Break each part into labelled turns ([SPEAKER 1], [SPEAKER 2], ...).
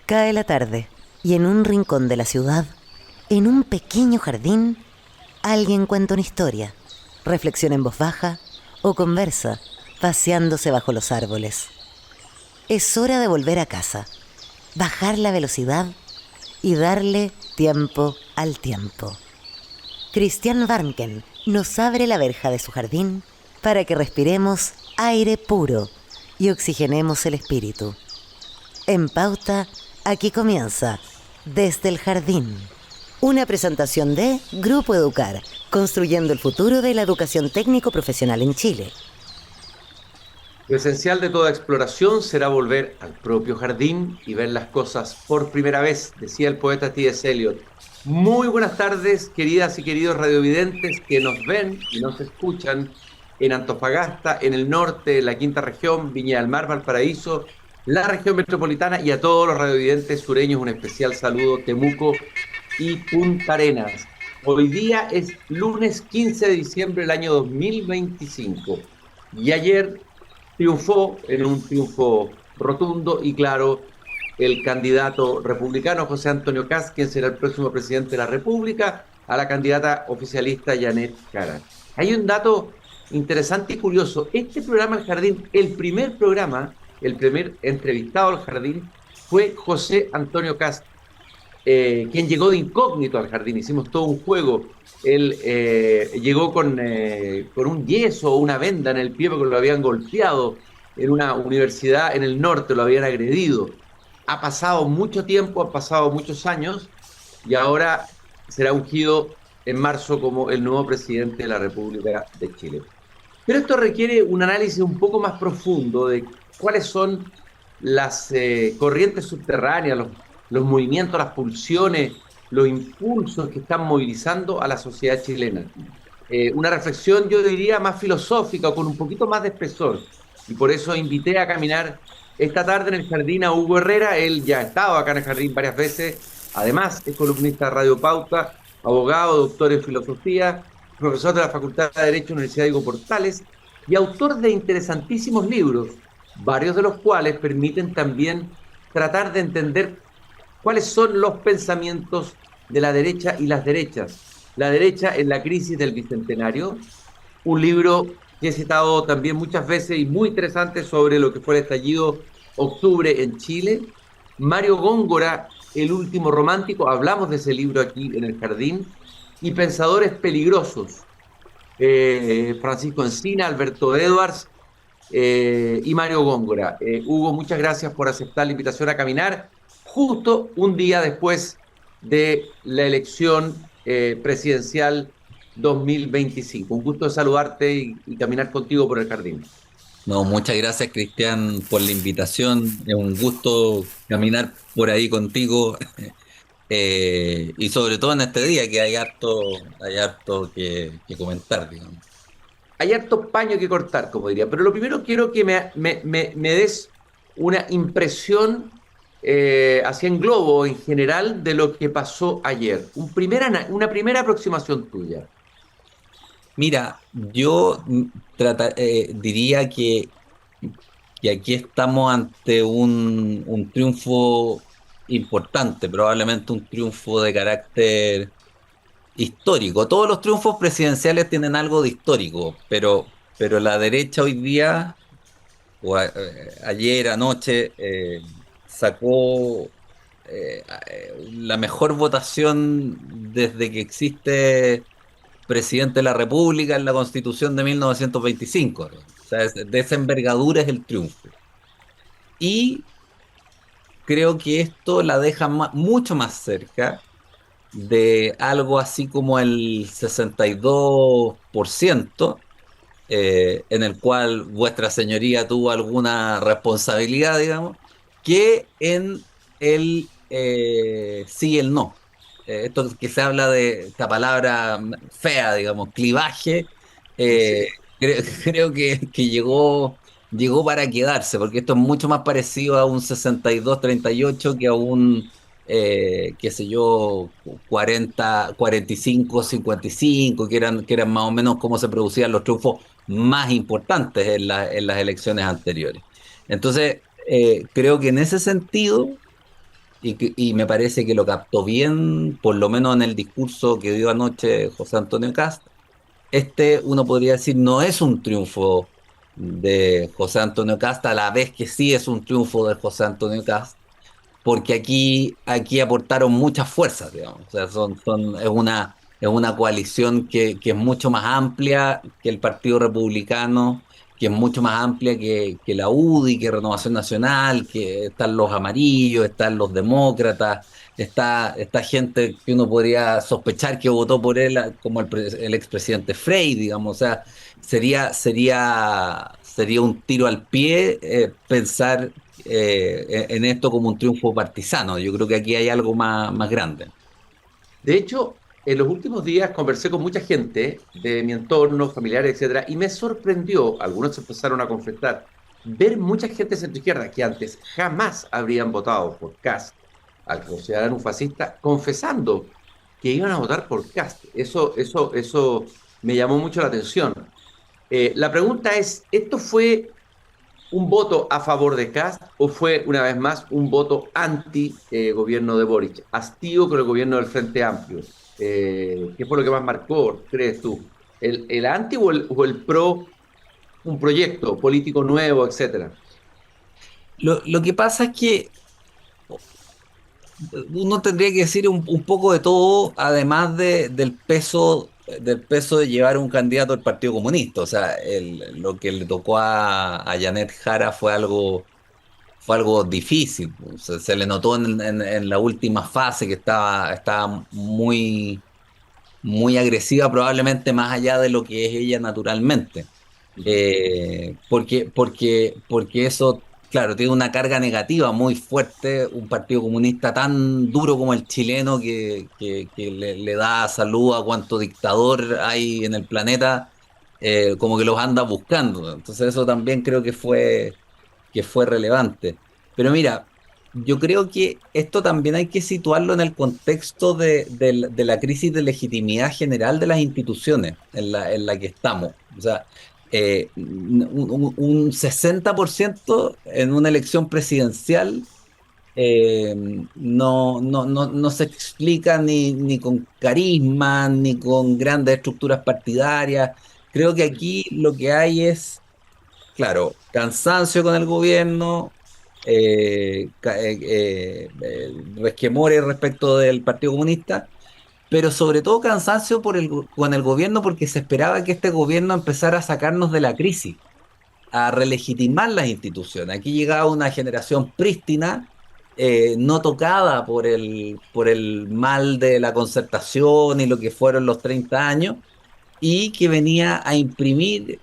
[SPEAKER 1] Cae la tarde y en un rincón de la ciudad, en un pequeño jardín, alguien cuenta una historia, reflexiona en voz baja o conversa, paseándose bajo los árboles. Es hora de volver a casa, bajar la velocidad y darle tiempo al tiempo. Christian Warnken nos abre la verja de su jardín para que respiremos aire puro y oxigenemos el espíritu. En Pauta, aquí comienza Desde el Jardín. Una presentación de Grupo Educar, construyendo el futuro de la educación técnico-profesional en Chile.
[SPEAKER 2] Lo esencial de toda exploración será volver al propio jardín y ver las cosas por primera vez, decía el poeta T.S. Eliot. Muy buenas tardes, queridas y queridos radiovidentes que nos ven y nos escuchan en Antofagasta, en el norte, en la quinta región, Viña del Mar, Valparaíso, la región metropolitana, y a todos los radiovidentes sureños un especial saludo, Temuco y Punta Arenas. Hoy día es lunes 15 de diciembre del año 2025 y ayer triunfó en un triunfo rotundo y claro el candidato republicano José Antonio Kast, quien será el próximo presidente de la República, a la candidata oficialista Janet Jara. Hay un dato interesante y curioso. Este programa El Jardín, el primer entrevistado al Jardín fue José Antonio Kast, quien llegó de incógnito al Jardín. Hicimos todo un juego. Él llegó con un yeso o una venda en el pie porque lo habían golpeado en una universidad en el norte, lo habían agredido. Ha pasado mucho tiempo, han pasado muchos años y ahora será ungido en marzo como el nuevo presidente de la República de Chile. Pero esto requiere un análisis un poco más profundo de cuáles son las corrientes subterráneas, los movimientos, las pulsiones, los impulsos que están movilizando a la sociedad chilena. Una reflexión, yo diría, más filosófica o con un poquito más de espesor. Y por eso invité a caminar esta tarde en el jardín a Hugo Herrera. Él ya ha estado acá en el jardín varias veces. Además, es columnista de Radio Pauta, abogado, doctor en filosofía, profesor de la Facultad de Derecho de la Universidad Diego Portales y autor de interesantísimos libros, varios de los cuales permiten también tratar de entender cuáles son los pensamientos de la derecha y las derechas. La derecha en la crisis del Bicentenario, un libro que he citado también muchas veces y muy interesante sobre lo que fue el estallido octubre en Chile. Mario Góngora, El último romántico, hablamos de ese libro aquí en el jardín. Y Pensadores peligrosos, Francisco Encina, Alberto Edwards y Mario Góngora. Hugo, muchas gracias por aceptar la invitación a caminar justo un día después de la elección presidencial 2025. Un gusto saludarte y caminar contigo por el jardín.
[SPEAKER 3] No, muchas gracias, Cristian, por la invitación. Es un gusto caminar por ahí contigo y sobre todo en este día que hay harto que comentar, digamos.
[SPEAKER 2] Hay harto paño que cortar, como diría, pero lo primero quiero que me des una impresión así en globo, en general, de lo que pasó ayer. Una primera aproximación tuya.
[SPEAKER 3] Mira, yo diría que aquí estamos ante un triunfo importante, probablemente un triunfo de carácter histórico. Todos los triunfos presidenciales tienen algo de histórico, pero la derecha hoy día, ayer, anoche, sacó la mejor votación desde que existe presidente de la República en la Constitución de 1925. ¿No? O sea, de esa envergadura es el triunfo. Y creo que esto la deja mucho más cerca de algo así como el 62%, en el cual vuestra señoría tuvo alguna responsabilidad, digamos, que en el sí y el no. Esto que se habla de esta palabra fea, digamos, clivaje,
[SPEAKER 2] Sí.
[SPEAKER 3] eh, creo que llegó para quedarse, porque esto es mucho más parecido a un 62-38 que a un, qué sé yo, 40-45-55, que eran más o menos cómo se producían los triunfos más importantes en las elecciones anteriores. Entonces, creo que en ese sentido y me parece que lo captó bien, por lo menos en el discurso que dio anoche José Antonio Kast. Uno podría decir, no es un triunfo de José Antonio Kast, a la vez que sí es un triunfo de José Antonio Kast, porque aquí aportaron muchas fuerzas, digamos. O sea, es una coalición que es mucho más amplia que el Partido Republicano, que es mucho más amplia que la UDI, que Renovación Nacional, que están los amarillos, están los demócratas, está gente que uno podría sospechar que votó por él, como el expresidente Frey, digamos. O sea, sería un tiro al pie pensar en esto como un triunfo partisano. Yo creo que aquí hay algo más grande.
[SPEAKER 2] De hecho, en los últimos días conversé con mucha gente de mi entorno, familiares, etcétera, y me sorprendió, algunos se empezaron a confesar, ver mucha gente centroizquierda que antes jamás habrían votado por Kast, al que consideraran un fascista, confesando que iban a votar por Kast. Eso me llamó mucho la atención. La pregunta es, ¿esto fue un voto a favor de Kast o fue una vez más un voto anti gobierno de Boric, hastío con el gobierno del Frente Amplio? ¿Qué fue lo que más marcó, crees tú? ¿El anti o el pro un proyecto político nuevo, etcétera?
[SPEAKER 3] Lo que pasa es que uno tendría que decir un poco de todo, además del peso de llevar un candidato al Partido Comunista. O sea, lo que le tocó a Janet Jara fue algo difícil. O sea, se le notó en la última fase que estaba muy agresiva, probablemente más allá de lo que es ella naturalmente. Porque eso, claro, tiene una carga negativa muy fuerte, un partido comunista tan duro como el chileno que le da salud a cuanto dictador hay en el planeta, como que los anda buscando. Entonces eso también creo que fue relevante. Pero mira, yo creo que esto también hay que situarlo en el contexto de la crisis de legitimidad general de las instituciones en la que estamos. O sea, un 60% en una elección presidencial eh, no se explica ni con carisma, ni con grandes estructuras partidarias. Creo que aquí lo que hay es, claro, cansancio con el gobierno, resquemores respecto del Partido Comunista, pero sobre todo cansancio con el gobierno porque se esperaba que este gobierno empezara a sacarnos de la crisis, a relegitimar las instituciones. Aquí llegaba una generación prístina, no tocada por el mal de la concertación y lo que fueron los 30 años, y que venía a imprimir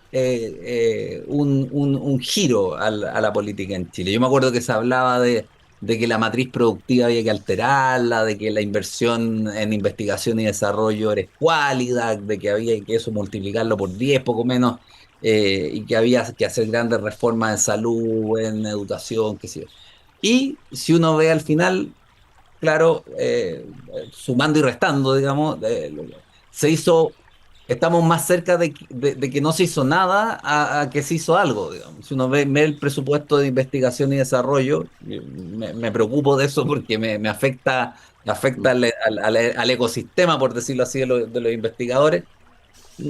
[SPEAKER 3] un giro a la política en Chile. Yo me acuerdo que se hablaba de que la matriz productiva había que alterarla, de que la inversión en investigación y desarrollo era escuálida, de que había que eso multiplicarlo por 10 poco menos, y que había que hacer grandes reformas en salud, en educación, qué sé yo. Y si uno ve al final, claro, sumando y restando, digamos, estamos más cerca de que no se hizo nada a que se hizo algo, digamos. Si uno ve el presupuesto de investigación y desarrollo, me preocupo de eso porque me afecta al ecosistema, por decirlo así, de los investigadores.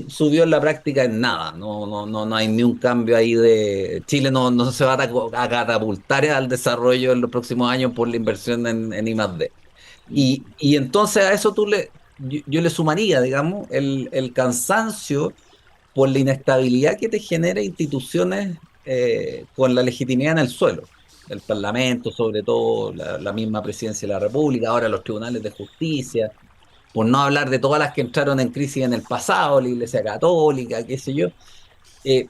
[SPEAKER 3] Subió en la práctica en nada, no hay ni un cambio ahí Chile no se va a catapultar al desarrollo en los próximos años por la inversión en I+D. Y entonces a eso yo le sumaría, digamos, el cansancio por la inestabilidad que te genera instituciones con la legitimidad en el suelo. El Parlamento, sobre todo, la misma Presidencia de la República, ahora los tribunales de justicia, por no hablar de todas las que entraron en crisis en el pasado, la Iglesia Católica, qué sé yo. Eh,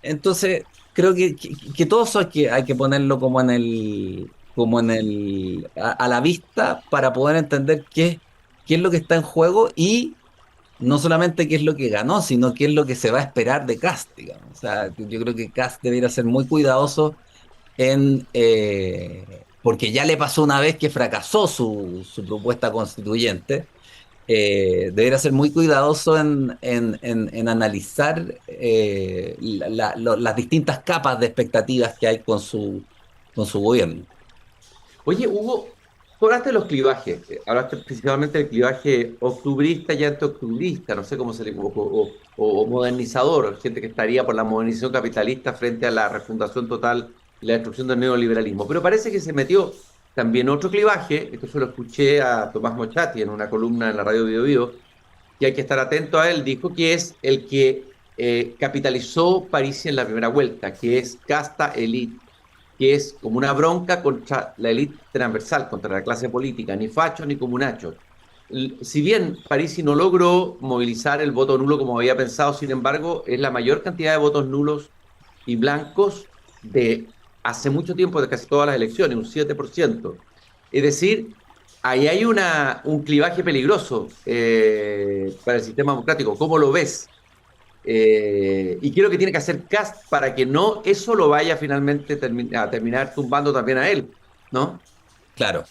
[SPEAKER 3] entonces, creo que todo eso hay que ponerlo a la vista para poder entender qué es lo que está en juego y no solamente qué es lo que ganó, sino qué es lo que se va a esperar de Kast, digamos. O sea, yo creo que Kast debería ser muy cuidadoso porque ya le pasó una vez que fracasó su propuesta constituyente. Debería ser muy cuidadoso en analizar las distintas capas de expectativas que hay con su gobierno.
[SPEAKER 2] Oye, Hugo, Tú hablaste de los clivajes, hablaste principalmente del clivaje octubrista y antioctubrista, no sé cómo se le o modernizador, gente que estaría por la modernización capitalista frente a la refundación total y la destrucción del neoliberalismo. Pero parece que se metió también otro clivaje, esto se lo escuché a Tomás Mochati en una columna en la radio Bio Bio, y hay que estar atento a él, dijo que es el que capitalizó París en la primera vuelta, que es casta elite, que es como una bronca contra la élite transversal, contra la clase política, ni facho ni comunacho. Si bien Parisi no logró movilizar el voto nulo como había pensado, sin embargo, es la mayor cantidad de votos nulos y blancos de hace mucho tiempo, de casi todas las elecciones, un 7%. Es decir, ahí hay un clivaje peligroso para el sistema democrático. ¿Cómo lo ves? Y creo que tiene que hacer Cast para que no eso lo vaya finalmente a terminar tumbando también a él, ¿no?
[SPEAKER 3] Claro.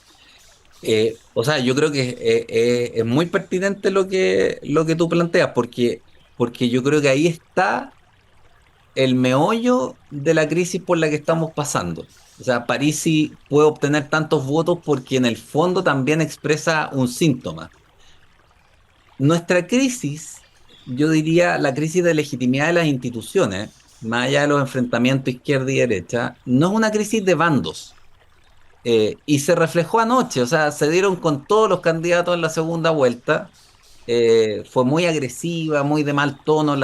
[SPEAKER 3] O sea, yo creo que es muy pertinente lo que tú planteas, porque yo creo que ahí está el meollo de la crisis por la que estamos pasando. O sea, Parisi puede obtener tantos votos porque en el fondo también expresa un síntoma. Nuestra crisis, yo diría la crisis de legitimidad de las instituciones, más allá de los enfrentamientos izquierda y derecha, no es una crisis de bandos. Y se reflejó anoche, o sea, se dieron con todos los candidatos en la segunda vuelta. Fue muy agresiva, muy de mal tono.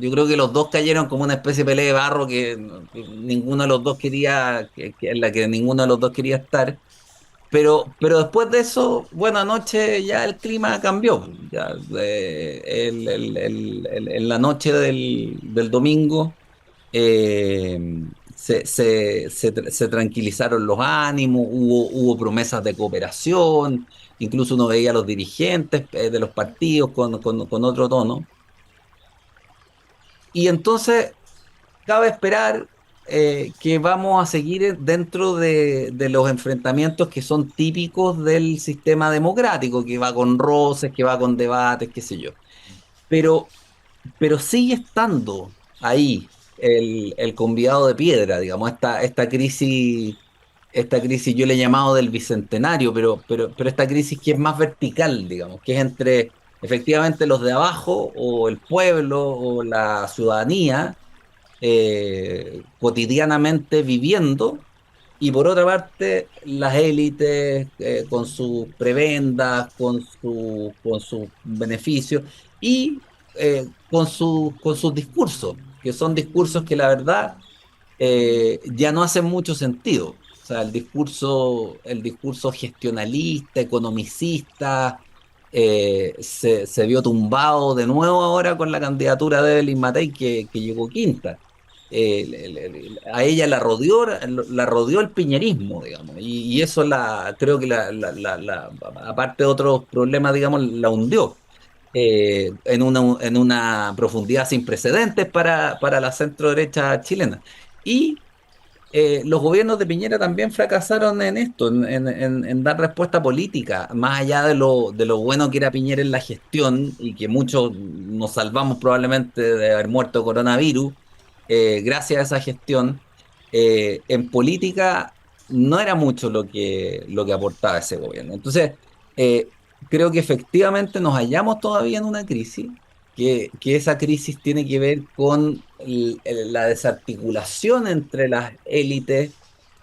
[SPEAKER 3] Yo creo que los dos cayeron como una especie de pelea de barro que ninguno de los dos quería, en la que ninguno de los dos quería estar. Pero después de eso, bueno, anoche ya el clima cambió. Ya, en la noche del domingo se tranquilizaron los ánimos, hubo promesas de cooperación, incluso uno veía a los dirigentes de los partidos con otro tono. Y entonces cabe esperar que vamos a seguir dentro de los enfrentamientos que son típicos del sistema democrático, que va con roces, que va con debates, qué sé yo. Pero, pero sigue estando ahí el convidado de piedra, digamos, esta crisis yo le he llamado del bicentenario, pero esta crisis que es más vertical, digamos, que es entre efectivamente los de abajo o el pueblo o la ciudadanía cotidianamente viviendo, y por otra parte las élites con sus prebendas, con sus beneficios y con sus discursos, que son discursos que la verdad ya no hacen mucho sentido. O sea, el discurso gestionalista, economicista, se vio tumbado de nuevo ahora con la candidatura de Evelyn Matei que llegó quinta. A ella la rodeó el piñerismo, digamos, y eso creo que aparte de otros problemas, digamos, la hundió en una profundidad sin precedentes para la centro derecha chilena. Y los gobiernos de Piñera también fracasaron en esto, en dar respuesta política, más allá de lo bueno que era Piñera en la gestión y que muchos nos salvamos probablemente de haber muerto de coronavirus, gracias a esa gestión. En política no era mucho lo que aportaba ese gobierno. Entonces, eh, creo que efectivamente nos hallamos todavía en una crisis, que esa crisis tiene que ver con la desarticulación entre las élites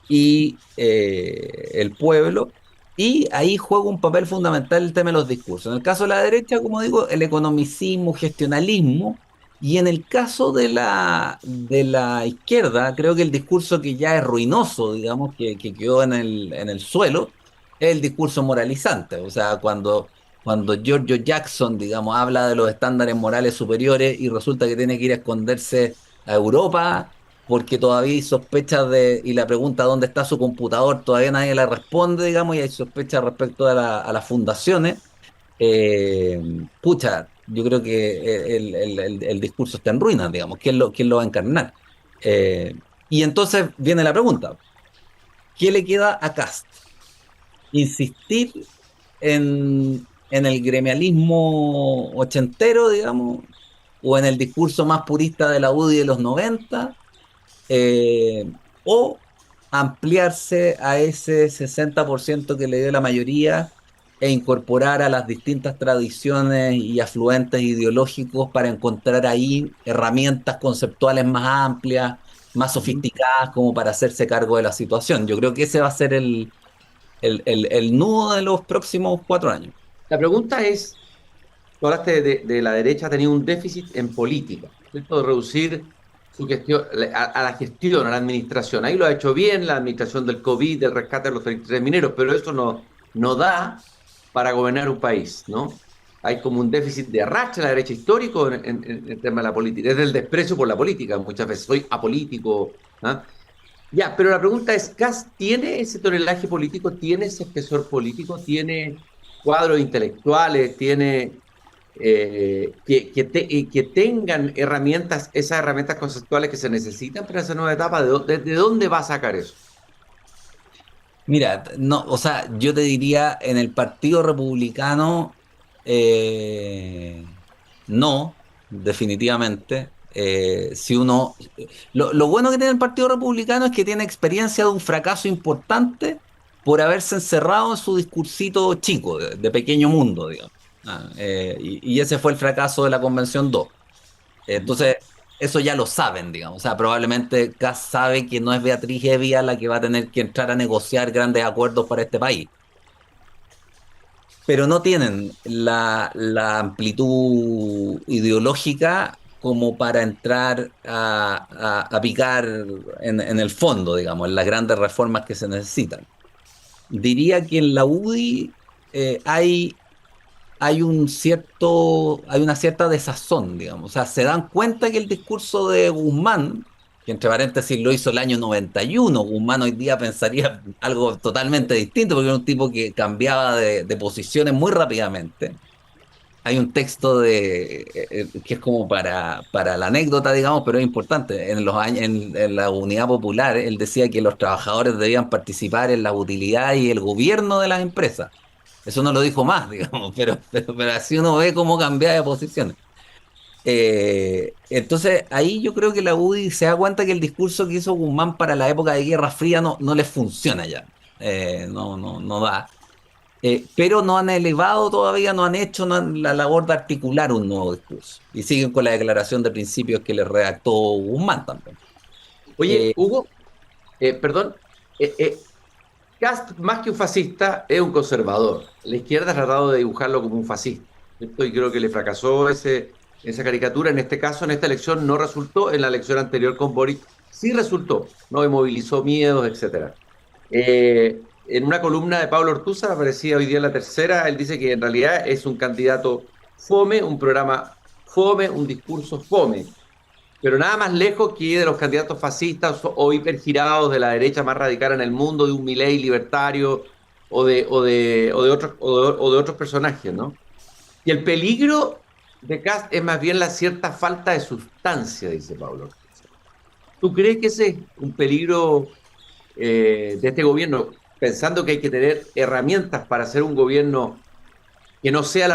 [SPEAKER 3] y el pueblo, y ahí juega un papel fundamental el tema de los discursos. En el caso de la derecha, como digo, el economicismo, gestionalismo, y en el caso de la izquierda, creo que el discurso que ya es ruinoso, digamos, que quedó en el suelo, es el discurso moralizante. O sea, cuando Giorgio Jackson, digamos, habla de los estándares morales superiores y resulta que tiene que ir a esconderse a Europa porque todavía hay sospechas y la pregunta dónde está su computador, todavía nadie la responde, digamos, y hay sospechas respecto a las fundaciones. Eh, Pucha, yo creo que el discurso está en ruinas, digamos, quién lo va a encarnar? Y entonces viene la pregunta, ¿qué le queda a Kast? ¿Insistir en el gremialismo ochentero, digamos, o en el discurso más purista de la UDI de los 90, o ampliarse a ese 60% que le dio la mayoría e incorporar a las distintas tradiciones y afluentes ideológicos para encontrar ahí herramientas conceptuales más amplias, más
[SPEAKER 2] Ujú.
[SPEAKER 3] sofisticadas, como para hacerse cargo de la situación. Yo creo que ese va a ser el nudo de los próximos 4 años.
[SPEAKER 2] La pregunta es, tú hablaste de la derecha ha tenido un déficit en política, ¿cierto? De reducir su gestión, a la gestión, a la administración. Ahí lo ha hecho bien la administración del COVID, del rescate de los 33 mineros, pero eso no da para gobernar un país, ¿no? Hay como un déficit de arrastre a la derecha histórico en el tema de la política, es del desprecio por la política muchas veces, soy apolítico, ¿ah? Ya, pero la pregunta es, ¿Kast tiene ese tonelaje político, tiene ese espesor político, tiene cuadros intelectuales, tiene que tengan herramientas, esas herramientas conceptuales que se necesitan para esa nueva etapa? ¿De dónde va a sacar eso?
[SPEAKER 3] Mira, no, o sea, yo te diría en el Partido Republicano, eh, no, definitivamente. Si uno, lo bueno que tiene el Partido Republicano es que tiene experiencia de un fracaso importante por haberse encerrado en su discursito chico, de pequeño mundo, digamos. Y ese fue el fracaso de la Convención 2. Entonces, eso ya lo saben, digamos. O sea, probablemente Kass sabe que no es Beatriz Evia la que va a tener que entrar a negociar grandes acuerdos para este país. Pero no tienen la amplitud ideológica como para entrar a picar en el fondo, digamos, en las grandes reformas que se necesitan. Diría que en la UDI hay una cierta desazón, digamos. O sea, se dan cuenta que el discurso de Guzmán, que entre paréntesis lo hizo el año 91, Guzmán hoy día pensaría algo totalmente distinto, porque era un tipo que cambiaba de posiciones muy rápidamente. Hay un texto que es como para la anécdota, digamos, pero es importante. En los años, en la Unidad Popular, él decía que los trabajadores debían participar en la utilidad y el gobierno de las empresas. Eso no lo dijo más, digamos, pero así uno ve cómo cambia de posiciones. Entonces, ahí yo creo que la UDI se da cuenta que el discurso que hizo Guzmán para la época de Guerra Fría no le funciona ya. No da. Pero no han elevado todavía, no han hecho la labor de articular un nuevo discurso. Y siguen con la declaración de principios que le redactó Guzmán también.
[SPEAKER 2] Oye,
[SPEAKER 3] Eh,
[SPEAKER 2] Hugo, perdón, eh, eh, Kast, más que un fascista, es un conservador. La izquierda ha tratado de dibujarlo como un fascista, ¿cierto? Y creo que le fracasó esa caricatura. En este caso, en esta elección no resultó, en la elección anterior con Boric sí resultó, ¿no? Y movilizó miedos, etcétera. En una columna de Pablo Ortúzar, aparecía hoy día en la tercera, él dice que en realidad es un candidato fome, un programa fome, un discurso fome, pero nada más lejos que de los candidatos fascistas o hipergirados de la derecha más radical en el mundo, de un Milei libertario o de otros personajes, ¿no? Y el peligro de Kast es más bien la cierta falta de sustancia, dice Pablo. ¿Tú crees que ese es un peligro de este gobierno, pensando que hay que tener herramientas para hacer un gobierno que no sea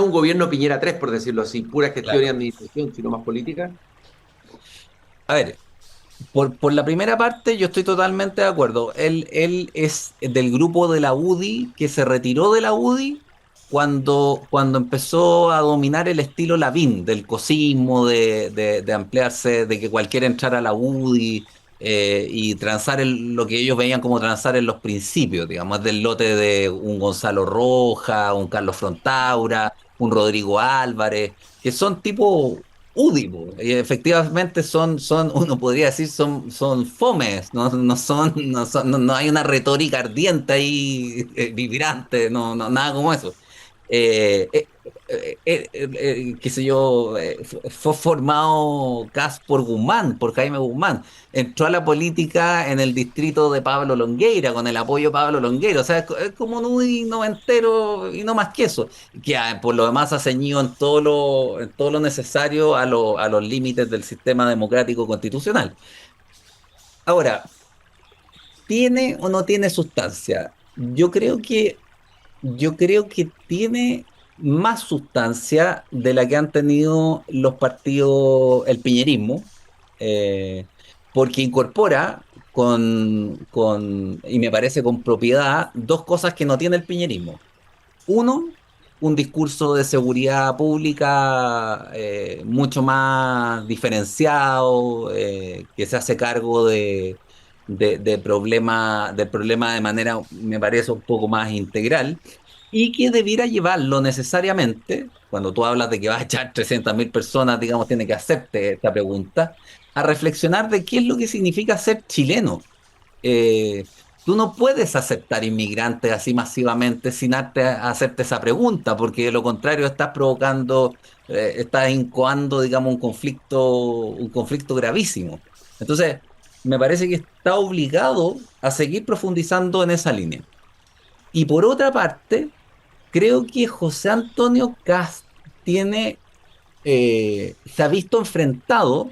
[SPEAKER 2] un gobierno Piñera 3 por decirlo así, pura gestión y
[SPEAKER 3] claro.
[SPEAKER 2] administración, sino más política?
[SPEAKER 3] A ver, por la primera parte, yo estoy totalmente de acuerdo. Él es del grupo de la UDI que se retiró de la UDI cuando empezó a dominar el estilo Lavín, del cosismo, de ampliarse, de que cualquiera entrara a la UDI y transar lo que ellos veían como transar en los principios, digamos, del lote de un Gonzalo Roja, un Carlos Frontaura, un Rodrigo Álvarez, que son tipo UDI, po. Y efectivamente uno podría decir, son fomes, no hay una retórica ardiente ahí, vibrante, nada como eso. Eh, eh, Qué sé yo, fue formado CAS por Guzmán, por Jaime Guzmán. Entró a la política en el distrito de Pablo Longueira, con el apoyo de Pablo Longueira. O sea, es como un UDI noventero y no más que eso. Que por lo demás ha ceñido en todo lo necesario a los límites del sistema democrático constitucional. Ahora, ¿tiene o no tiene sustancia? Yo creo que tiene más sustancia de la que han tenido los partidos, el piñerismo, eh, porque incorpora y me parece con propiedad, dos cosas que no tiene el piñerismo. Uno, un discurso de seguridad pública mucho más diferenciado, que se hace cargo del problema de manera, me parece, un poco más integral, y que debiera llevarlo necesariamente, cuando tú hablas de que vas a echar 300.000 personas, digamos, tiene que hacerte esta pregunta, a reflexionar de qué es lo que significa ser chileno. Eh, Tú no puedes aceptar inmigrantes así masivamente sin hacerte esa pregunta, porque de lo contrario estás provocando, estás incoando, digamos, un conflicto gravísimo. Entonces, me parece que está obligado a seguir profundizando en esa línea. Y por otra parte, creo que José Antonio Kast se ha visto enfrentado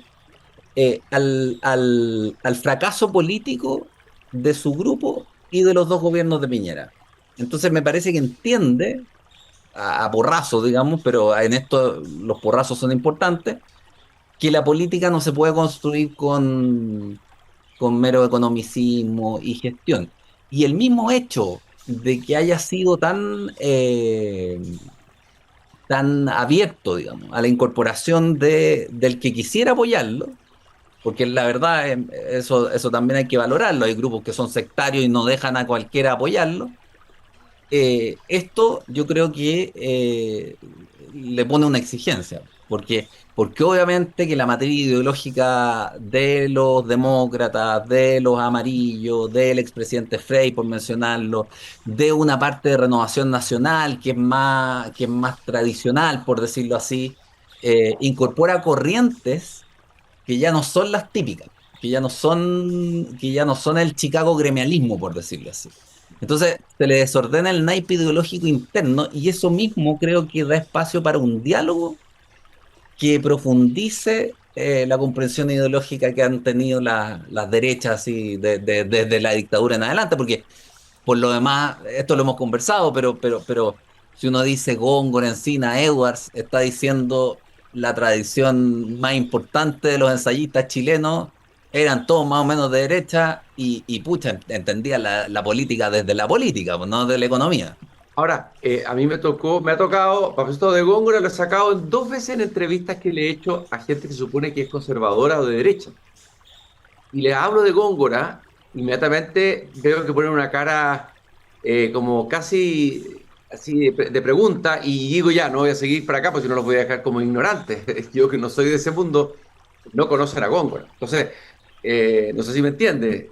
[SPEAKER 3] al fracaso político de su grupo y de los dos gobiernos de Piñera. Entonces me parece que entiende, a porrazos, digamos, pero en esto los porrazos son importantes, que la política no se puede construir con mero economicismo y gestión. Y el mismo hecho de que haya sido tan abierto, digamos, a la incorporación del que quisiera apoyarlo, porque la verdad, eso también hay que valorarlo. Hay grupos que son sectarios y no dejan a cualquiera apoyarlo. Esto yo creo que le pone una exigencia, porque obviamente que la materia ideológica de los demócratas, de los amarillos, del expresidente Frei, por mencionarlo, de una parte de Renovación Nacional que es más tradicional, por decirlo así, incorpora corrientes que ya no son las típicas, que ya no son el Chicago gremialismo, por decirlo así. Entonces, se le desordena el naipe ideológico interno y eso mismo creo que da espacio para un diálogo que profundice la comprensión ideológica que han tenido las derechas así, desde la dictadura en adelante, porque por lo demás, esto lo hemos conversado, pero si uno dice Góngora, Encina, Edwards, está diciendo la tradición más importante de los ensayistas chilenos, eran todos más o menos de derecha y pucha, entendían la política desde la política, pues, no de la economía.
[SPEAKER 2] Ahora, a mí me ha tocado, para esto de Góngora lo he sacado dos veces en entrevistas que le he hecho a gente que se supone que es conservadora o de derecha. Y le hablo de Góngora, inmediatamente veo que ponen una cara como casi así de pregunta y digo ya, no voy a seguir para acá porque si no los voy a dejar como ignorantes. Yo que no soy de ese mundo, no conocen a Góngora. Entonces, no sé si me entiende.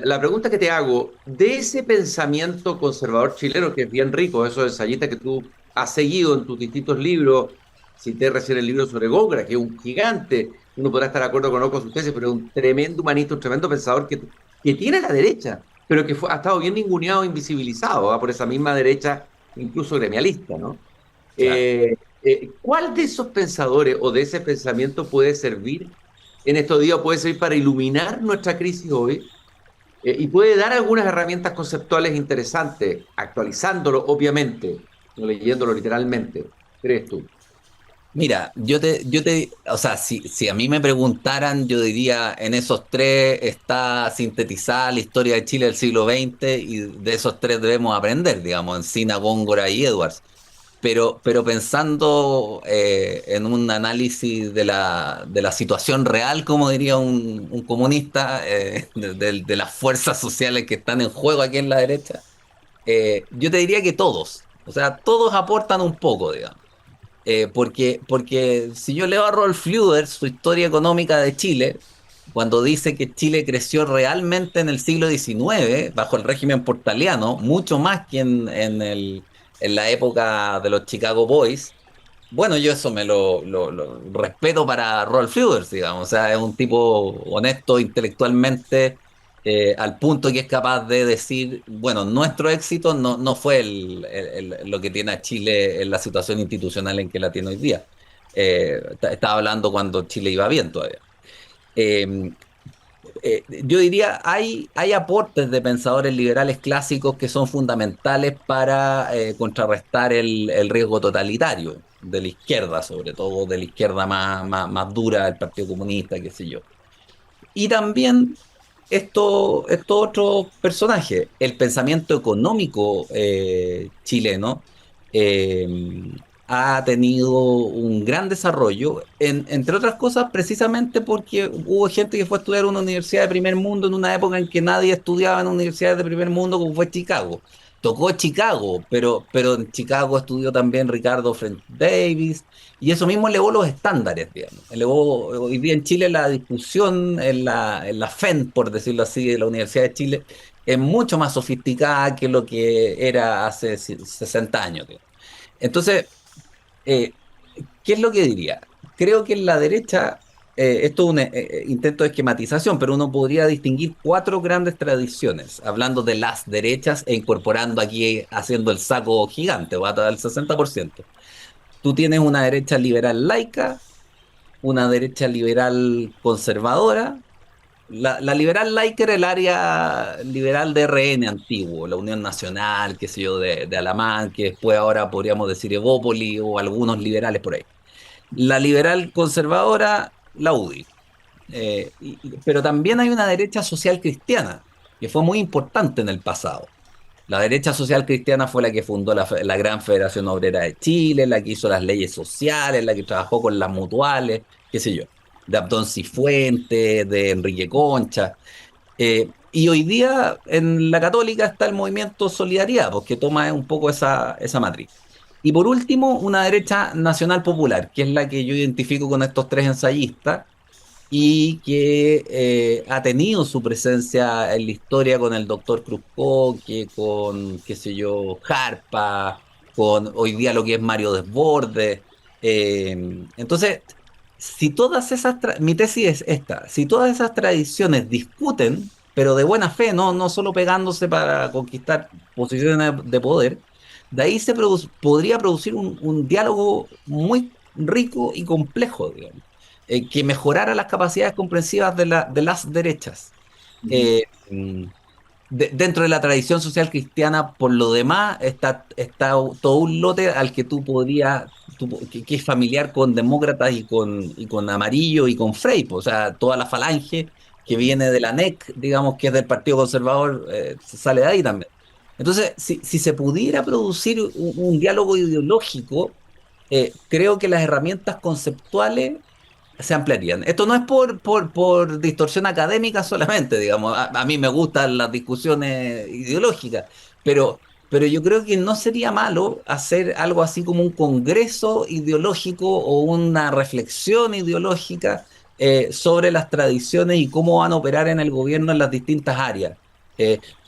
[SPEAKER 2] La pregunta que te hago, de ese pensamiento conservador chileno, que es bien rico, esos ensayistas que tú has seguido en tus distintos libros, cité recién el libro sobre Góngora, que es un gigante, uno podrá estar de acuerdo con otros ustedes, pero es un tremendo humanista, un tremendo pensador que tiene la derecha, pero que ha estado bien ninguneado, invisibilizado, ¿va? Por esa misma derecha, incluso gremialista, ¿no?
[SPEAKER 3] Claro.
[SPEAKER 2] ¿Cuál de esos pensadores o de ese pensamiento puede servir en estos días, puede servir para iluminar nuestra crisis hoy y puede dar algunas herramientas conceptuales interesantes, actualizándolo, obviamente, no leyéndolo literalmente, crees tú?
[SPEAKER 3] Mira, o sea, si a mí me preguntaran, yo diría, en esos tres está sintetizada la historia de Chile del siglo XX y de esos tres debemos aprender, digamos, Encina, Góngora y Edwards. Pero pensando en un análisis de la situación real, como diría un comunista, de las fuerzas sociales que están en juego aquí en la derecha, yo te diría que todos, o sea, todos aportan un poco, digamos. Porque si yo leo a Rolf Luder, su historia económica de Chile, cuando dice que Chile creció realmente en el siglo XIX, bajo el régimen portaliano, mucho más que en la época de los Chicago Boys, bueno, yo eso me lo respeto para Rolf Luder, digamos, o sea, es un tipo honesto intelectualmente, al punto que es capaz de decir, bueno, nuestro éxito no fue lo que tiene a Chile en la situación institucional en que la tiene hoy día. Estaba hablando cuando Chile iba bien todavía. Eh, yo diría, hay aportes de pensadores liberales clásicos que son fundamentales para contrarrestar el riesgo totalitario de la izquierda, sobre todo de la izquierda más dura, el Partido Comunista, qué sé yo. Y también estos otros personajes. El pensamiento económico chileno eh, ha tenido un gran desarrollo, entre otras cosas, precisamente porque hubo gente que fue a estudiar en una universidad de primer mundo en una época en que nadie estudiaba en universidades de primer mundo, como fue Chicago. Tocó Chicago, pero en Chicago estudió también Ricardo French Davis, y eso mismo elevó los estándares, digamos. Elevó hoy día en Chile la discusión en la FEN, por decirlo así, de la Universidad de Chile, es mucho más sofisticada que lo que era hace 60 años, digamos. Entonces, eh, ¿qué es lo que diría? Creo que en la derecha, esto es un intento de esquematización, pero uno podría distinguir cuatro grandes tradiciones, hablando de las derechas e incorporando aquí, haciendo el saco gigante, va a dar el 60%. Tú tienes una derecha liberal laica, una derecha liberal conservadora. La liberal laica era el área liberal de RN antiguo, la Unión Nacional, qué sé yo, de Alamán, que después ahora podríamos decir Evópoli o algunos liberales por ahí. La liberal conservadora, la UDI. Pero también hay una derecha social cristiana, que fue muy importante en el pasado. La derecha social cristiana fue la que fundó la Gran Federación Obrera de Chile, la que hizo las leyes sociales, la que trabajó con las mutuales, qué sé yo, de Abdón Cifuentes, de Enrique Concha. Y hoy día en la católica está el movimiento Solidaridad, porque toma un poco esa matriz. Y por último, una derecha nacional popular, que es la que yo identifico con estos tres ensayistas y que ha tenido su presencia en la historia con el doctor Cruzcoque, con, qué sé yo, Jarpa, con hoy día lo que es Mario Desbordes. Entonces, si todas mi tesis es esta, si todas esas tradiciones discuten, pero de buena fe, no solo pegándose para conquistar posiciones de poder, de ahí podría producir un diálogo muy rico y complejo, digamos, que mejorara las capacidades comprensivas de las derechas.
[SPEAKER 2] Ujú.
[SPEAKER 3] Eh, mm, Dentro de la tradición social cristiana, por lo demás, está todo un lote al que tú podrías, que es familiar con demócratas y con Amarillo y con Frei, pues, o sea, toda la falange que viene de la NEC, digamos que es del Partido Conservador, sale de ahí también. Entonces, si se pudiera producir un diálogo ideológico, creo que las herramientas conceptuales se ampliarían. Esto no es por distorsión académica solamente, digamos. A mí me gustan las discusiones ideológicas, pero yo creo que no sería malo hacer algo así como un congreso ideológico o una reflexión ideológica sobre las tradiciones y cómo van a operar en el gobierno en las distintas áreas.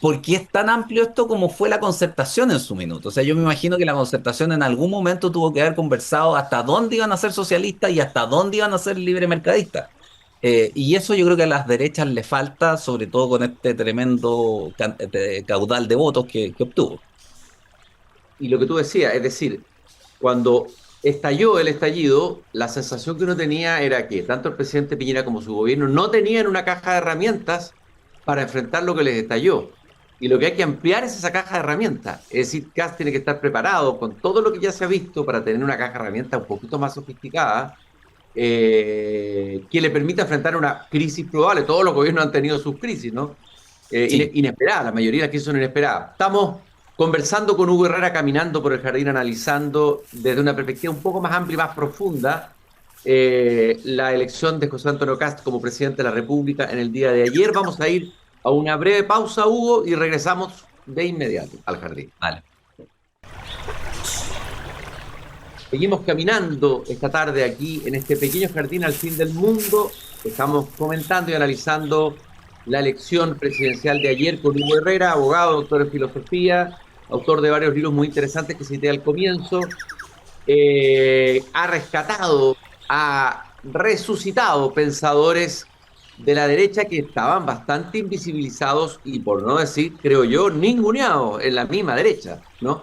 [SPEAKER 3] Porque es tan amplio esto como fue la concertación en su minuto. O sea, yo me imagino que la concertación en algún momento tuvo que haber conversado hasta dónde iban a ser socialistas y hasta dónde iban a ser libremercadistas. Y eso yo creo que a las derechas le falta, sobre todo con este tremendo caudal de votos que obtuvo.
[SPEAKER 2] Y lo que tú decías, es decir, cuando estalló el estallido, la sensación que uno tenía era que tanto el presidente Piñera como su gobierno no tenían una caja de herramientas para enfrentar lo que les estalló. Y lo que hay que ampliar es esa caja de herramientas. Es decir, CAS tiene que estar preparado con todo lo que ya se ha visto para tener una caja de herramientas un poquito más sofisticada, que le permita enfrentar una crisis probable. Todos los gobiernos han tenido sus crisis, ¿no?
[SPEAKER 3] Sí,
[SPEAKER 2] Inesperadas, la mayoría de las crisis son inesperadas. Estamos conversando con Hugo Herrera, caminando por el jardín, analizando desde una perspectiva un poco más amplia y más profunda la elección de José Antonio Kast como presidente de la República en el día de ayer. Vamos a ir a una breve pausa, Hugo, y regresamos de inmediato al jardín.
[SPEAKER 3] vale.
[SPEAKER 2] Seguimos caminando esta tarde aquí en este pequeño jardín al fin del mundo. Estamos comentando y analizando la elección presidencial de ayer con Hugo Herrera, abogado, doctor en filosofía, autor de varios libros muy interesantes que cité al comienzo. Ha rescatado, ha resucitado pensadores de la derecha que estaban bastante invisibilizados y, por no decir, creo yo, ninguneados en la misma derecha, ¿no?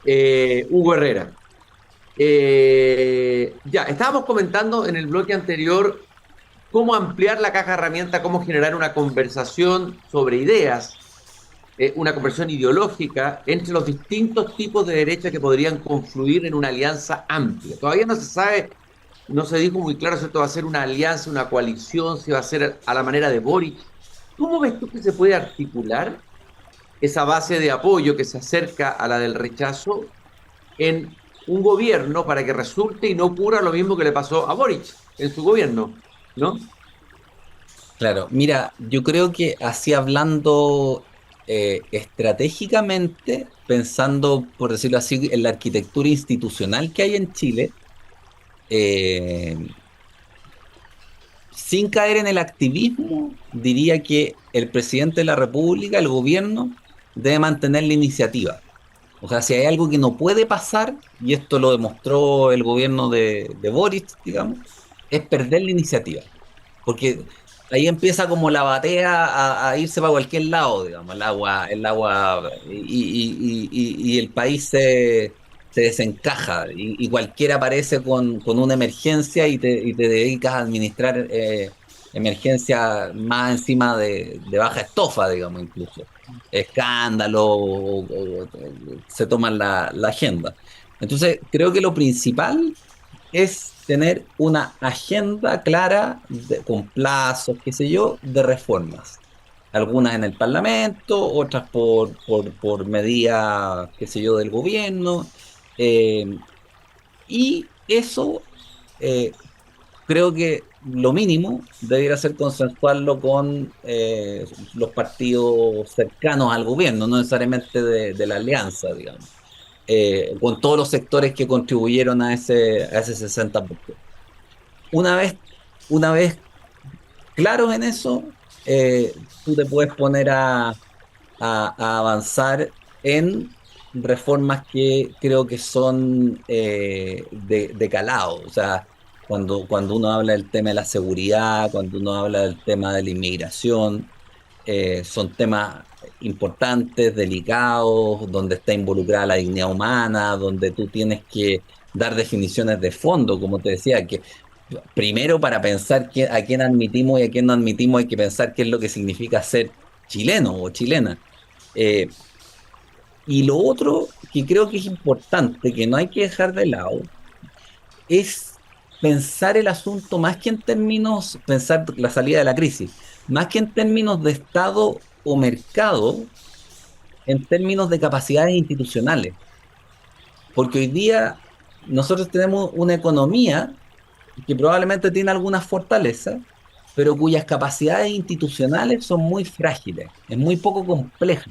[SPEAKER 2] Hugo Herrera. Ya, estábamos comentando en el bloque anterior cómo ampliar la caja de herramientas, cómo generar una conversación sobre ideas, una conversación ideológica entre los distintos tipos de derecha que podrían confluir en una alianza amplia. Todavía no se sabe, no se dijo muy claro si esto va a ser una alianza, una coalición, si va a ser a la manera de Boric, ¿Cómo ves tú que se puede articular esa base de apoyo que se acerca a la del rechazo en un gobierno para que resulte y no ocurra lo mismo que le pasó a Boric en su gobierno, ¿no?
[SPEAKER 3] Claro, mira, yo creo que así hablando estratégicamente, pensando, por decirlo así, en la arquitectura institucional que hay en Chile, eh, sin caer en el activismo, diría que el presidente de la República, el gobierno, debe mantener la iniciativa. O sea, si hay algo que no puede pasar, y esto lo demostró el gobierno de Boric, digamos, es perder la iniciativa. Porque ahí empieza como la batea a irse para cualquier lado, digamos, el agua, y el país se desencaja, y cualquiera aparece con una emergencia y te dedicas a administrar emergencia más encima de baja estofa, digamos, incluso. Escándalo, se toman la agenda. Entonces, creo que lo principal es tener una agenda clara con plazos, qué sé yo, de reformas. Algunas en el Parlamento, otras por medidas, qué sé yo, del gobierno. eh, y eso eh, creo que lo mínimo debería ser consensuarlo con los partidos cercanos al gobierno, no necesariamente de la alianza, digamos, con todos los sectores que contribuyeron a ese 60%. Una vez, una vez claros en eso, tú te puedes poner a avanzar en reformas que creo que son de calado. O sea, cuando uno habla del tema de la seguridad, cuando uno habla del tema de la inmigración, son temas importantes, delicados, donde está involucrada la dignidad humana, donde tú tienes que dar definiciones de fondo, como te decía, que primero para pensar a quién admitimos y a quién no admitimos hay que pensar qué es lo que significa ser chileno o chilena. Eh, y lo otro que creo que es importante, que no hay que dejar de lado, es pensar el asunto más que en términos, pensar la salida de la crisis, más que en términos de Estado o mercado, en términos de capacidades institucionales. Porque hoy día nosotros tenemos una economía que probablemente tiene algunas fortalezas, pero cuyas capacidades institucionales son muy frágiles, es muy poco compleja.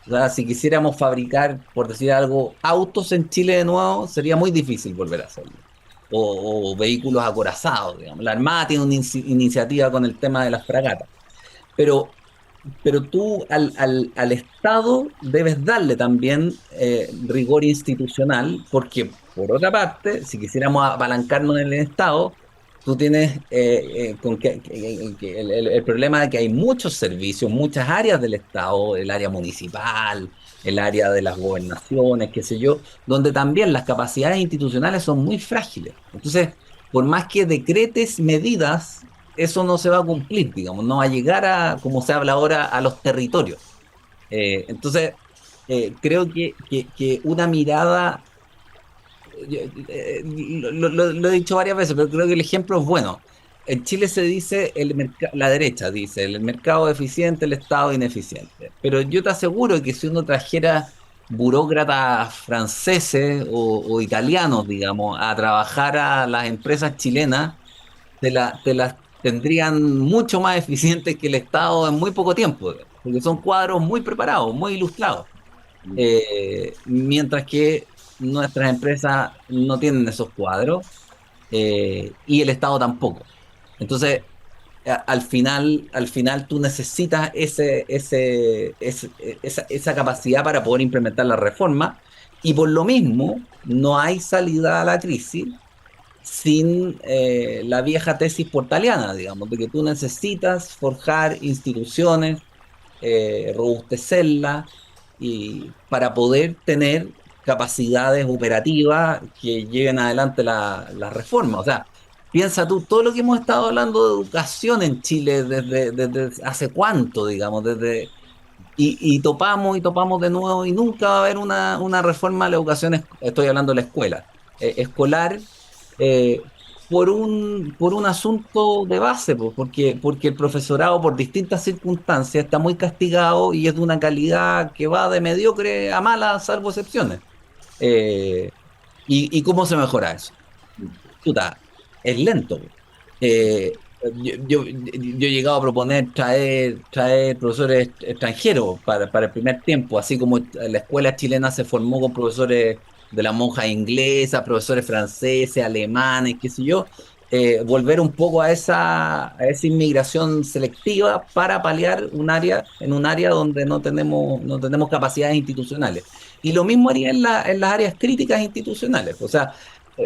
[SPEAKER 3] O sea, si quisiéramos fabricar, por decir algo, autos en Chile de nuevo, sería muy difícil volver a hacerlo. O vehículos acorazados, digamos. La Armada tiene una iniciativa con el tema de las fragatas. Pero, pero tú al Estado debes darle también rigor institucional, porque por otra parte, si quisiéramos apalancarnos en el Estado, tú tienes el problema de que hay muchos servicios, muchas áreas del Estado, el área municipal, el área de las gobernaciones, qué sé yo, donde también las capacidades institucionales son muy frágiles. Entonces, por más que decretes medidas, eso no se va a cumplir, digamos, no va a llegar a, como se habla ahora, a los territorios. Entonces, creo que una mirada, lo he dicho varias veces, pero creo que el ejemplo es bueno. En Chile se dice, la derecha dice, el mercado eficiente, el Estado ineficiente. Pero yo te aseguro que si uno trajera burócratas franceses o italianos, digamos, a trabajar a las empresas chilenas, te las tendrían mucho más eficientes que el Estado en muy poco tiempo, porque son cuadros muy preparados, muy ilustrados. Mientras que nuestras empresas no tienen esos cuadros, y el Estado tampoco. Entonces, al final tú necesitas esa capacidad para poder implementar la reforma, y por lo mismo no hay salida a la crisis sin la vieja tesis portaliana, digamos, de que tú necesitas forjar instituciones, robustecerlas, y para poder tener capacidades operativas que lleven adelante la reforma. O sea, piensa tú, todo lo que hemos estado hablando de educación en Chile desde hace cuánto, digamos, y topamos y topamos de nuevo, y nunca va a haber una reforma de la educación, estoy hablando de la escuela, escolar, eh, por un asunto de base, pues, porque el profesorado por distintas circunstancias está muy castigado y es de una calidad que va de mediocre a mala, salvo excepciones. Eh, y cómo se mejora eso? Chuta, es lento. Yo he llegado a proponer traer profesores extranjeros para el primer tiempo, así como la escuela chilena se formó con profesores de la monja inglesa, profesores franceses, alemanes, qué sé yo, volver un poco a esa inmigración selectiva para paliar en un área donde no tenemos capacidades institucionales. Y lo mismo haría en las áreas críticas institucionales. O sea,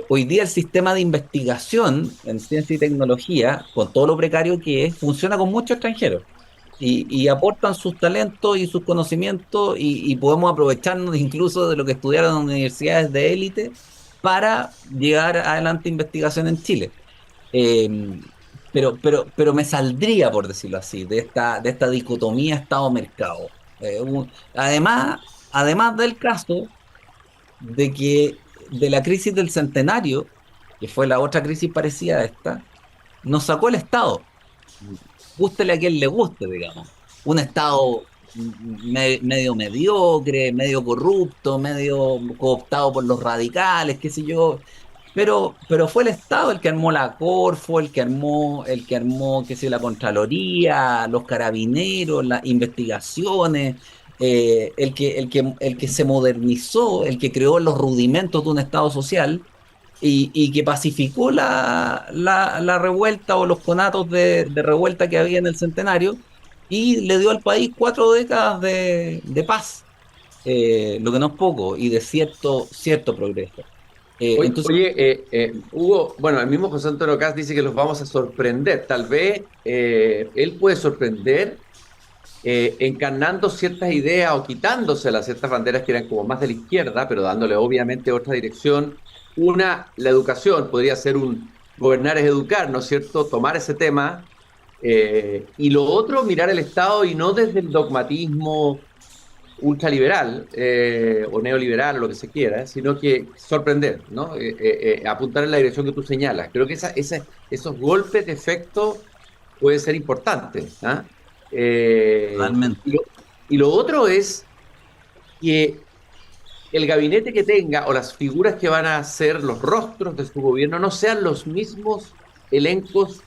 [SPEAKER 3] hoy día el sistema de investigación en ciencia y tecnología, con todo lo precario que es, funciona con muchos extranjeros y aportan sus talentos y sus conocimientos y podemos aprovecharnos incluso de lo que estudiaron en universidades de élite para llegar adelante investigación en Chile. Eh, pero me saldría, por decirlo así, de esta dicotomía Estado-mercado. Además, además del caso de que de la crisis del centenario, que fue la otra crisis parecida a esta, nos sacó el Estado. Gústele a quien le guste, digamos. Un Estado medio mediocre, medio corrupto, medio cooptado por los radicales, qué sé yo. Pero fue el Estado el que armó la Corfo, el que armó, qué sé, yo, la Contraloría, los carabineros, las investigaciones, el que se modernizó, el que creó los rudimentos de un Estado social y que pacificó la revuelta o los conatos de revuelta que había en el centenario y le dio al país 4 décadas de paz, lo que no es poco, y de cierto progreso. Entonces,
[SPEAKER 2] Hugo, bueno, el mismo José Antonio Caz dice que los vamos a sorprender. Tal vez él puede sorprender encarnando ciertas ideas o quitándoselas ciertas banderas que eran como más de la izquierda, pero dándole obviamente otra dirección. Una, la educación, podría ser un gobernar es educar, ¿no es cierto? Tomar ese tema. Y lo otro, mirar el Estado y no desde el dogmatismo ultraliberal o neoliberal o lo que se quiera, sino que sorprender, ¿no? Apuntar en la dirección que tú señalas. Creo que esos golpes de efecto pueden ser importantes. ¿Ah? Eh, y,
[SPEAKER 3] realmente.
[SPEAKER 2] lo, y lo otro es que el gabinete que tenga o las figuras que van a ser los rostros de su gobierno no sean los mismos elencos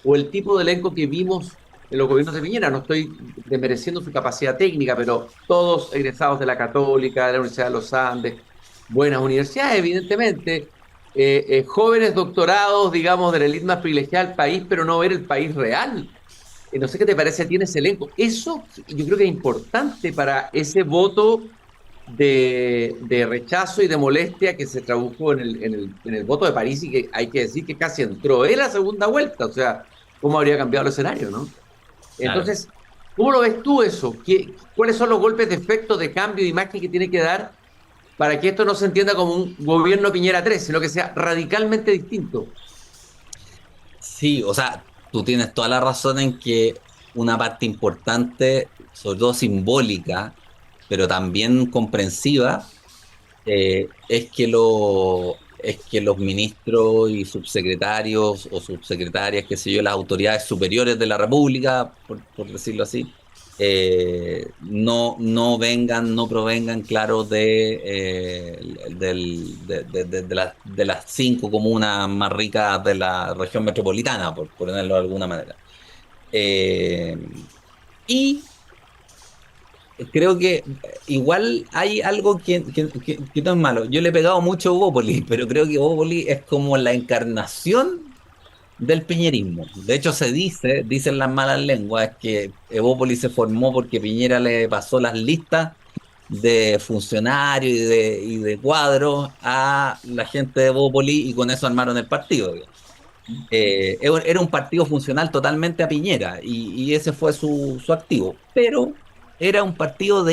[SPEAKER 2] o el tipo de elenco que vimos en los gobiernos de Piñera. No estoy desmereciendo su capacidad técnica, pero todos egresados de la Católica, de la Universidad de los Andes, buenas universidades, evidentemente, jóvenes doctorados, digamos, de la élite más privilegiada del país, pero no ver el país real. No sé qué te parece a ti en ese elenco. Eso yo creo que es importante para ese voto de rechazo y de molestia que se tradujo en el voto de París y que hay que decir que casi entró en la segunda vuelta. O sea, ¿cómo habría cambiado el escenario, no?
[SPEAKER 3] Claro.
[SPEAKER 2] Entonces, ¿cómo lo ves tú eso? ¿Cuáles son los golpes de efecto, de cambio de imagen que tiene que dar para que esto no se entienda como un gobierno Piñera 3, sino que sea radicalmente distinto?
[SPEAKER 3] Sí, o sea, tú tienes toda la razón en que una parte importante, sobre todo simbólica, pero también comprensiva, es que los ministros y subsecretarios o subsecretarias, qué sé yo, las autoridades superiores de la República, por decirlo así, no provengan, claro, de las 5 comunas más ricas de la región metropolitana, por ponerlo de alguna manera. Eh, y creo que igual hay algo que no es malo. Yo le he pegado mucho a Bópoli, pero creo que Bópoli es como la encarnación del piñerismo. De hecho, dicen las malas lenguas, que Evópolis se formó porque Piñera le pasó las listas de funcionarios y de cuadros a la gente de Evópolis y con eso armaron el partido, digamos. Era un partido funcional totalmente a Piñera y ese fue su activo, pero era un partido de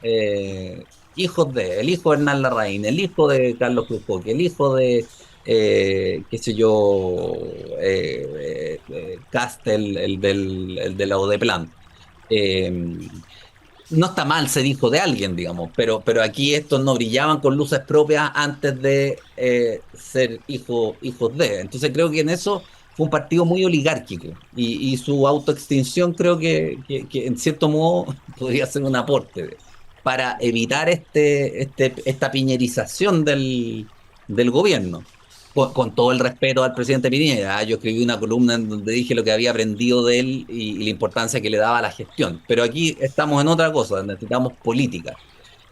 [SPEAKER 3] el hijo de Hernán Larraín, el hijo de Carlos Cruz Coque, el hijo de, qué sé yo, Castel, el de la Odeplan. Eh, no está mal ser hijo de alguien, digamos, pero aquí estos no brillaban con luces propias antes de ser hijos de. Entonces creo que en eso fue un partido muy oligárquico y su autoextinción creo que en cierto modo podría ser un aporte para evitar esta piñerización del gobierno. Con todo el respeto al presidente Piñera, yo escribí una columna en donde dije lo que había aprendido de él y la importancia que le daba a la gestión. Pero aquí estamos en otra cosa, necesitamos política.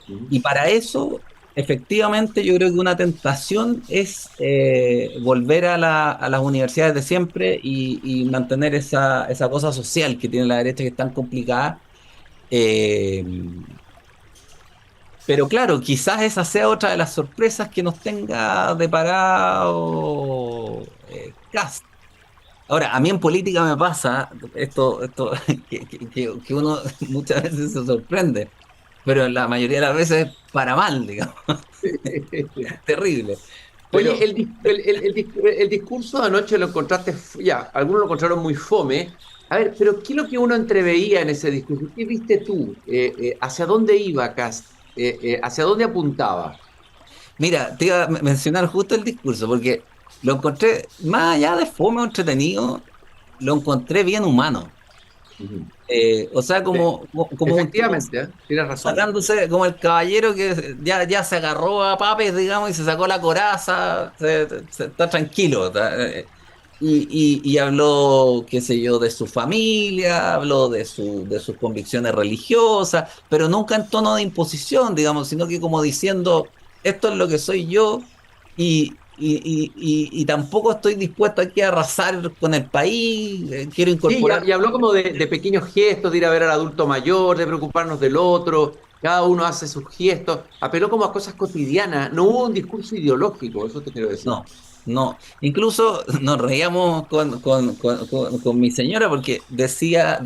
[SPEAKER 2] Ujú.
[SPEAKER 3] Y para eso, efectivamente, yo creo que una tentación es volver a las universidades de siempre y mantener esa cosa social que tiene la derecha que es tan complicada. Eh, pero claro, quizás esa sea otra de las sorpresas que nos tenga deparado Kast. Ahora, a mí en política me pasa esto que uno muchas veces se sorprende, pero la mayoría de las veces para mal, digamos, es terrible.
[SPEAKER 2] Oye,
[SPEAKER 3] Pero
[SPEAKER 2] el discurso de anoche lo encontraste, ya, algunos lo encontraron muy fome. A ver, pero ¿qué es lo que uno entreveía en ese discurso? ¿Qué viste tú? ¿Hacia dónde iba Kast? ¿Hacia dónde apuntaba?
[SPEAKER 3] mira, te iba a mencionar justo el discurso, porque lo encontré, más allá de fome o entretenido, lo encontré bien humano.
[SPEAKER 2] Ujú.
[SPEAKER 3] O sea,
[SPEAKER 2] Sí,
[SPEAKER 3] como un tipo
[SPEAKER 2] efectivamente, ¿eh? Tienes razón.
[SPEAKER 3] sacándose, como el caballero que ya se agarró a papes, digamos, y se sacó la coraza, está tranquilo. Y habló, qué sé yo, de su familia, habló de sus convicciones religiosas, pero nunca en tono de imposición, digamos, sino que como diciendo, esto es lo que soy yo y tampoco estoy dispuesto aquí a arrasar con el país, quiero
[SPEAKER 2] Sí,
[SPEAKER 3] incorporar.
[SPEAKER 2] y habló como de pequeños gestos, de ir a ver al adulto mayor, de preocuparnos del otro, cada uno hace sus gestos, apeló como a cosas cotidianas, no hubo un discurso ideológico, eso te quiero decir.
[SPEAKER 3] No, no. Incluso nos reíamos con mi señora porque decía,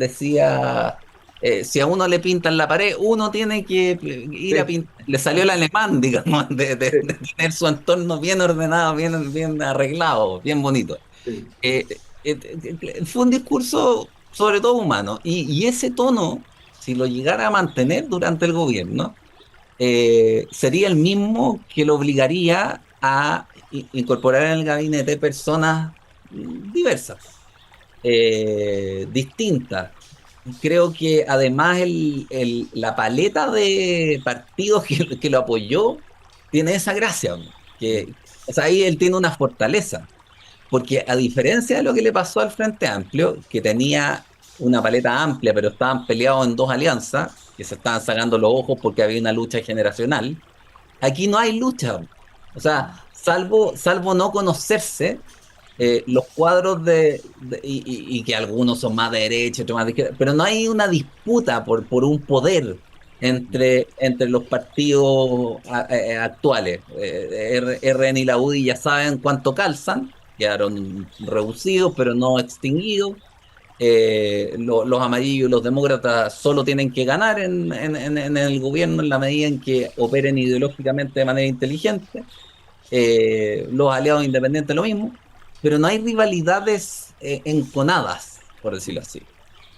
[SPEAKER 3] si a uno le pintan la pared, uno tiene que ir a
[SPEAKER 2] Sí,
[SPEAKER 3] pintar. Le salió el alemán, digamos,
[SPEAKER 2] sí,
[SPEAKER 3] de tener su entorno bien ordenado, bien arreglado, bien bonito.
[SPEAKER 2] sí.
[SPEAKER 3] Eh, Fue un discurso sobre todo humano. Y ese tono, si lo llegara a mantener durante el gobierno, sería el mismo que lo obligaría a incorporar en el gabinete personas diversas, distintas. Creo que además la paleta de partidos que lo apoyó tiene esa gracia, ¿no?
[SPEAKER 2] Mm.
[SPEAKER 3] O sea, ahí él tiene una fortaleza, porque a diferencia de lo que le pasó al Frente Amplio, que tenía una paleta amplia, pero estaban peleados en dos alianzas, que se estaban sacando los ojos porque había una lucha generacional, aquí no hay lucha. O sea, salvo no conocerse, los cuadros y que algunos son más de derecha, otros más de izquierda, pero no hay una disputa por un poder entre los partidos actuales. RN y la UDI ya saben cuánto calzan, quedaron reducidos, pero no extinguidos. Los amarillos y los demócratas solo tienen que ganar en el gobierno en la medida en que operen ideológicamente de manera inteligente. Los aliados independientes lo mismo, pero no hay rivalidades enconadas, por decirlo así.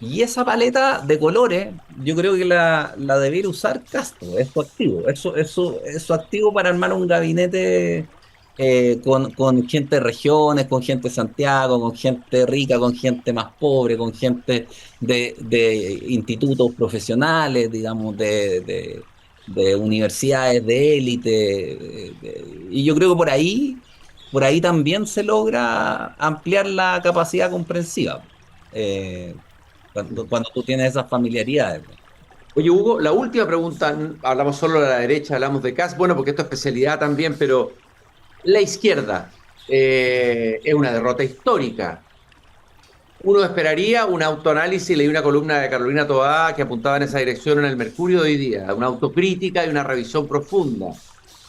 [SPEAKER 3] Y esa paleta de colores, yo creo que la debiera usar Castro, es su activo, es su activo para armar un gabinete con gente de regiones, con gente de Santiago, con gente rica, con gente más pobre, con gente de institutos profesionales, digamos, de universidades de élite. Y yo creo que por ahí también se logra ampliar la capacidad comprensiva. eh, cuando tú tienes esas familiaridades.
[SPEAKER 2] Oye, Hugo, la última pregunta, hablamos solo de la derecha, hablamos de Kast, bueno, porque esto es especialidad también, pero la izquierda es una derrota histórica. Uno esperaría un autoanálisis, leí una columna de Carolina Toá que apuntaba en esa dirección en el Mercurio de hoy día, una autocrítica y una revisión profunda.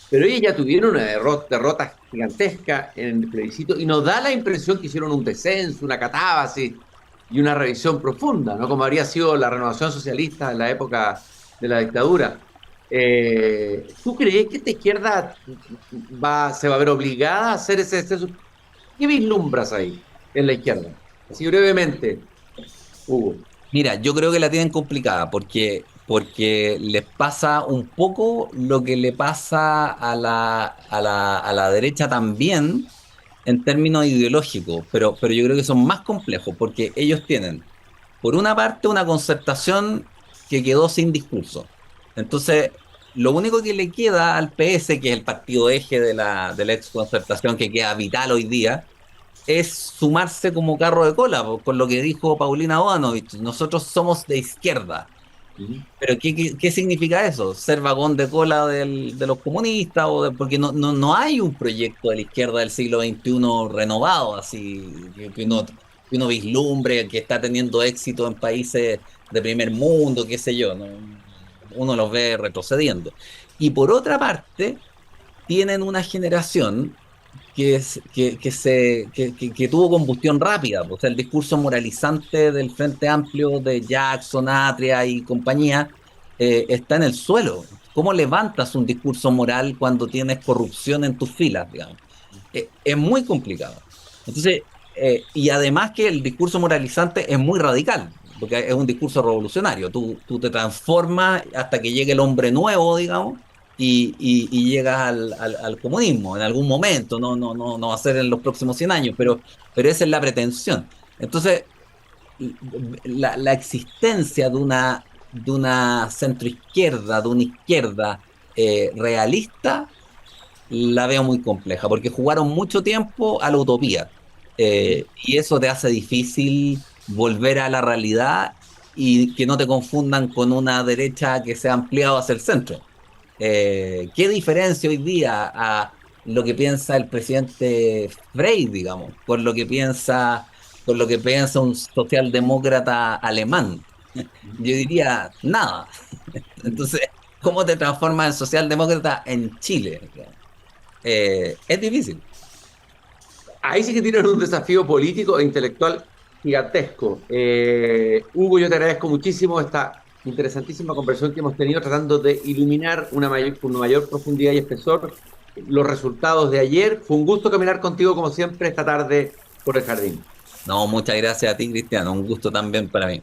[SPEAKER 2] Pero ellos ya tuvieron una derrota gigantesca en el plebiscito y nos da la impresión que hicieron un descenso, una catábasis y una revisión profunda, ¿no? Como habría sido la renovación socialista en la época de la dictadura. ¿Tú crees que esta izquierda se va a ver obligada a hacer ese exceso? ¿Qué vislumbras ahí en la izquierda? Así brevemente, Hugo.
[SPEAKER 3] Mira, yo creo que la tienen complicada porque porque les pasa un poco lo que le pasa a la derecha también en términos ideológicos, pero yo creo que son más complejos, porque ellos tienen, por una parte, una concertación que quedó sin discurso. Entonces, lo único que le queda al PS, que es el partido eje de la ex concertación que queda vital hoy día, es sumarse como carro de cola, con lo que dijo Paulina Bodanovich. Nosotros somos de izquierda.
[SPEAKER 2] Ujú.
[SPEAKER 3] ¿Pero qué significa eso? ¿Ser vagón de cola de los comunistas? Porque no hay un proyecto de la izquierda del siglo XXI renovado, así que uno vislumbre, que está teniendo éxito en países de primer mundo, qué sé yo, ¿no? Uno los ve retrocediendo. Y por otra parte, tienen una generación que tuvo combustión rápida. O sea, el discurso moralizante del Frente Amplio de Jackson, Atria y compañía está en el suelo. ¿Cómo levantas un discurso moral cuando tienes corrupción en tus filas, digamos? Es muy complicado. Entonces, y además que el discurso moralizante es muy radical, porque es un discurso revolucionario. Tú te transformas hasta que llegue el hombre nuevo, digamos, y llegas al comunismo en algún momento. No va a ser en los próximos 100 años, pero esa es la pretensión. Entonces, la existencia de una centroizquierda, de una izquierda realista, la veo muy compleja, porque jugaron mucho tiempo a la utopía, y eso te hace difícil volver a la realidad y que no te confundan con una derecha que se ha ampliado hacia el centro. ¿Qué diferencia hoy día a lo que piensa el presidente Frey, digamos, con lo que piensa un socialdemócrata alemán? Yo diría nada. Entonces, ¿cómo te transformas en socialdemócrata en Chile? Es difícil.
[SPEAKER 2] Ahí sí que tienen un desafío político e intelectual gigantesco. Hugo, yo te agradezco muchísimo esta interesantísima conversación que hemos tenido tratando de iluminar con una mayor profundidad y espesor los resultados de ayer. Fue un gusto caminar contigo como siempre esta tarde por el jardín.
[SPEAKER 3] No, muchas gracias a ti, Cristiano. Un gusto también para mí.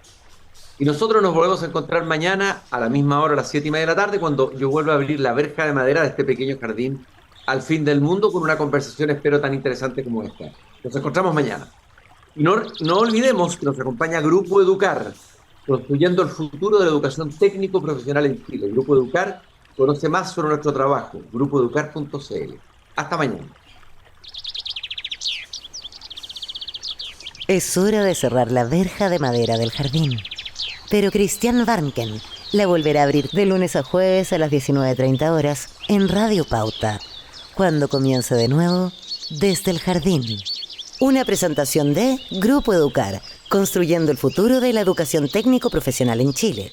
[SPEAKER 2] Y nosotros nos volvemos a encontrar mañana a la misma hora, a las 7:30 de la tarde, cuando yo vuelva a abrir la verja de madera de este pequeño jardín al fin del mundo con una conversación, espero, tan interesante como esta. Nos encontramos mañana. Y no olvidemos que nos acompaña Grupo Educar, construyendo el futuro de la educación técnico profesional en Chile. Grupo Educar conoce más sobre nuestro trabajo, grupoeducar.cl. Hasta mañana.
[SPEAKER 1] Es hora de cerrar la verja de madera del jardín. Pero Christian Warnken la volverá a abrir de lunes a jueves a las 19:30 horas en Radio Pauta, cuando comience de nuevo Desde el Jardín. Una presentación de Grupo Educar, construyendo el futuro de la educación técnico profesional en Chile.